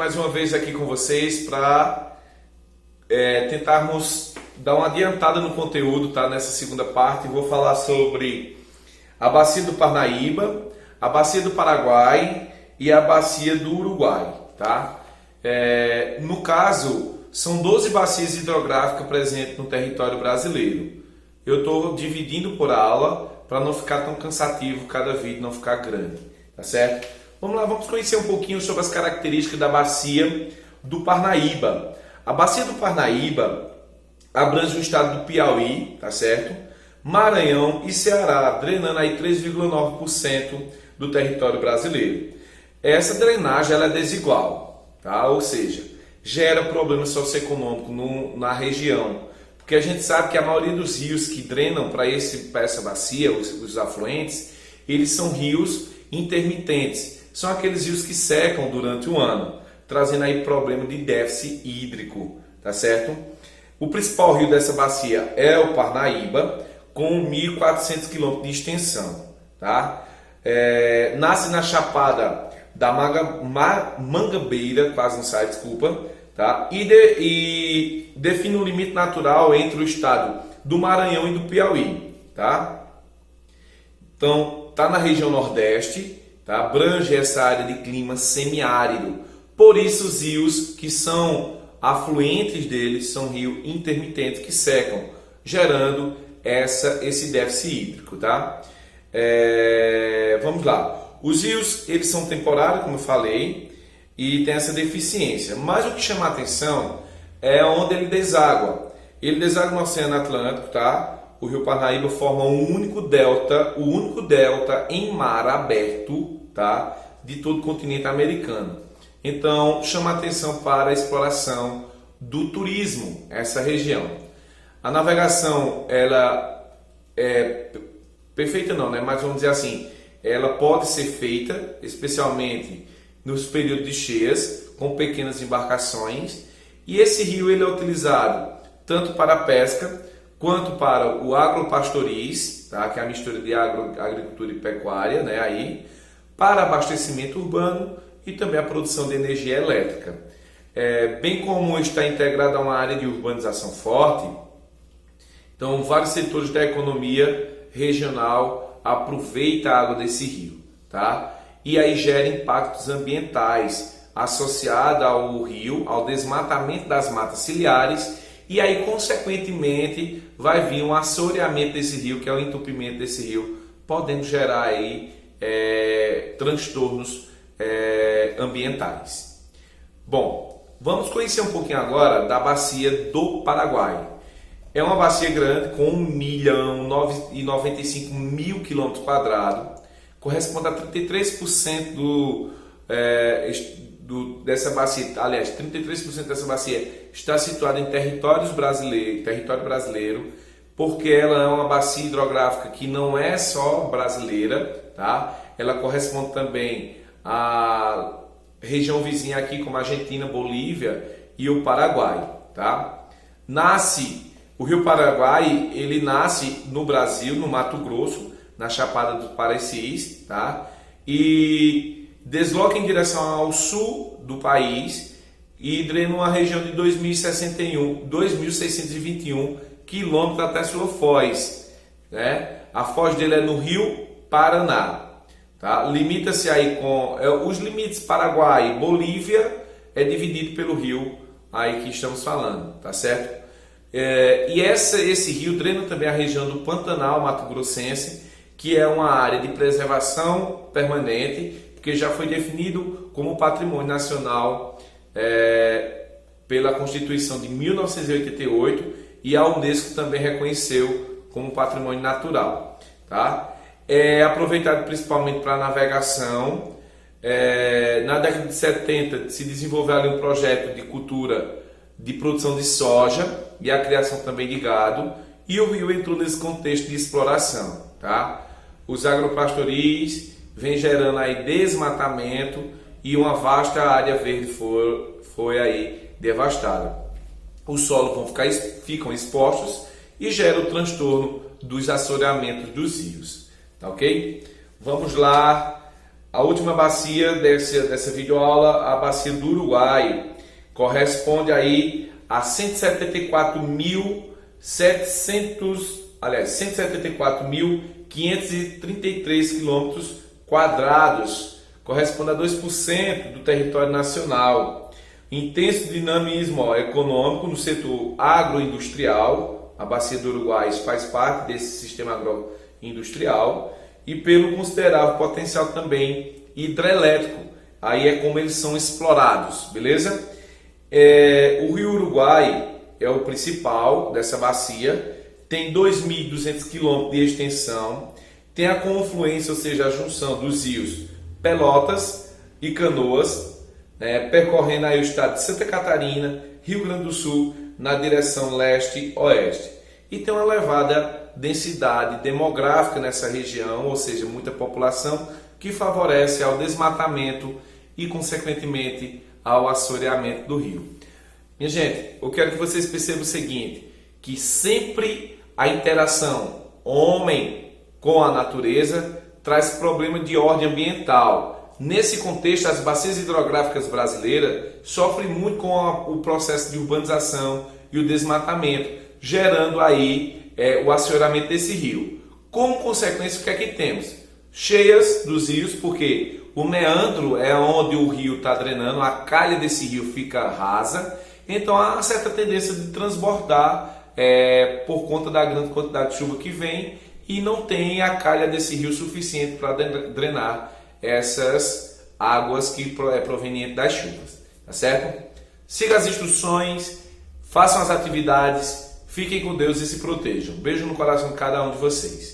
mais uma vez aqui com vocês para tentarmos dar uma adiantada no conteúdo, tá? Nessa segunda parte vou falar sobre a bacia do Parnaíba, a bacia do Paraguai e a bacia do Uruguai, tá? No caso, são 12 bacias hidrográficas presentes no território brasileiro. Eu estou dividindo por aula para não ficar tão cansativo, cada vídeo não ficar grande, tá certo? Vamos lá, vamos conhecer um pouquinho sobre as características da bacia do Parnaíba. A bacia do Parnaíba abrange o estado do Piauí, tá certo? Maranhão e Ceará, drenando aí 3,9% do território brasileiro. Essa drenagem ela é desigual, tá? Ou seja, gera problemas socioeconômicos na região, porque a gente sabe que a maioria dos rios que drenam para essa bacia, os afluentes, eles são rios intermitentes, são aqueles rios que secam durante o ano, trazendo aí problema de déficit hídrico, tá certo? O principal rio dessa bacia é o Parnaíba, com 1.400 km de extensão, tá? Nasce na Chapada da Mangabeira, quase não sai, desculpa, tá? E define um limite natural entre o estado do Maranhão e do Piauí, tá? Então, tá na região Nordeste, tá? Abrange essa área de clima semiárido. Por isso, os rios que são afluentes deles são rios intermitentes que secam, gerando esse déficit hídrico, tá? Vamos lá. Os rios, eles são temporários, como eu falei, e tem essa deficiência. Mas o que chama a atenção é onde ele deságua. Ele deságua no Oceano Atlântico, tá? O rio Parnaíba forma o único delta em mar aberto, tá? De todo o continente americano. Então, chama a atenção para a exploração do turismo, essa região. A navegação, ela é perfeita não, né? Mas vamos dizer assim, ela pode ser feita, especialmente nos períodos de cheias, com pequenas embarcações. E esse rio ele é utilizado tanto para a pesca, quanto para o agropastoriz, tá? Que é a mistura de agricultura e pecuária, né? Aí, para abastecimento urbano e também a produção de energia elétrica. Bem como está integrado a uma área de urbanização forte, então vários setores da economia regional aproveitam a água desse rio, tá? E aí gera impactos ambientais associados ao rio, ao desmatamento das matas ciliares, e aí consequentemente vai vir um assoreamento desse rio, que é o entupimento desse rio, podendo gerar aí transtornos ambientais. Bom, vamos conhecer um pouquinho agora da bacia do Paraguai. É uma bacia grande com 1.095.000 km², corresponde a 33% dessa bacia. Aliás, 33% dessa bacia está situada em território brasileiro, porque ela é uma bacia hidrográfica que não é só brasileira, tá? Ela corresponde também à região vizinha aqui, como a Argentina, Bolívia e o Paraguai, tá? O rio Paraguai, ele nasce no Brasil, no Mato Grosso, na Chapada do Parecis, tá? E desloca em direção ao sul do país e drena uma região de 2.621 quilômetros até sua foz, né? A foz dele é no Rio Paraná, tá? Limita-se aí com os limites Paraguai e Bolívia, é dividido pelo rio aí que estamos falando, tá certo? E esse rio drena também a região do Pantanal Mato Grossense, que é uma área de preservação permanente, porque já foi definido como patrimônio nacional pela Constituição de 1988 e a Unesco também reconheceu como patrimônio natural, tá? É aproveitado principalmente para navegação. Na década de 70 se desenvolveu ali um projeto de cultura de produção de soja e a criação também de gado, e o rio entrou nesse contexto de exploração, tá? Os agropastoris vem gerando aí desmatamento e uma vasta área verde foi aí devastada. Os solos ficam expostos e gera o transtorno dos assoreamentos dos rios, tá ok? Vamos lá A última bacia dessa videoaula, a bacia do Uruguai, corresponde aí a 174.533 quilômetros quadrados, corresponde a 2% do território nacional. Intenso dinamismo econômico no setor agroindustrial, a bacia do Uruguai faz parte desse sistema agroindustrial, e pelo considerável potencial também hidrelétrico, aí é como eles são explorados, beleza? O Rio Uruguai é o principal dessa bacia, tem 2.200 km de extensão, tem a confluência, ou seja, a junção dos rios Pelotas e Canoas, percorrendo aí o estado de Santa Catarina, Rio Grande do Sul, na direção leste-oeste. E tem uma elevada densidade demográfica nessa região, ou seja, muita população, que favorece ao desmatamento e, consequentemente, ao assoreamento do rio. Minha gente, eu quero que vocês percebam o seguinte, que sempre a interação homem com a natureza traz problema de ordem ambiental. Nesse contexto, as bacias hidrográficas brasileiras sofrem muito com o processo de urbanização e o desmatamento, gerando aí o assoreamento desse rio. Como consequência, o que é que temos? Cheias dos rios, porque o meandro é onde o rio está drenando, a calha desse rio fica rasa, então há uma certa tendência de transbordar por conta da grande quantidade de chuva que vem, e não tem a calha desse rio suficiente para drenar essas águas que é proveniente das chuvas, tá certo? Siga as instruções, façam as atividades, fiquem com Deus e se protejam. Beijo no coração de cada um de vocês.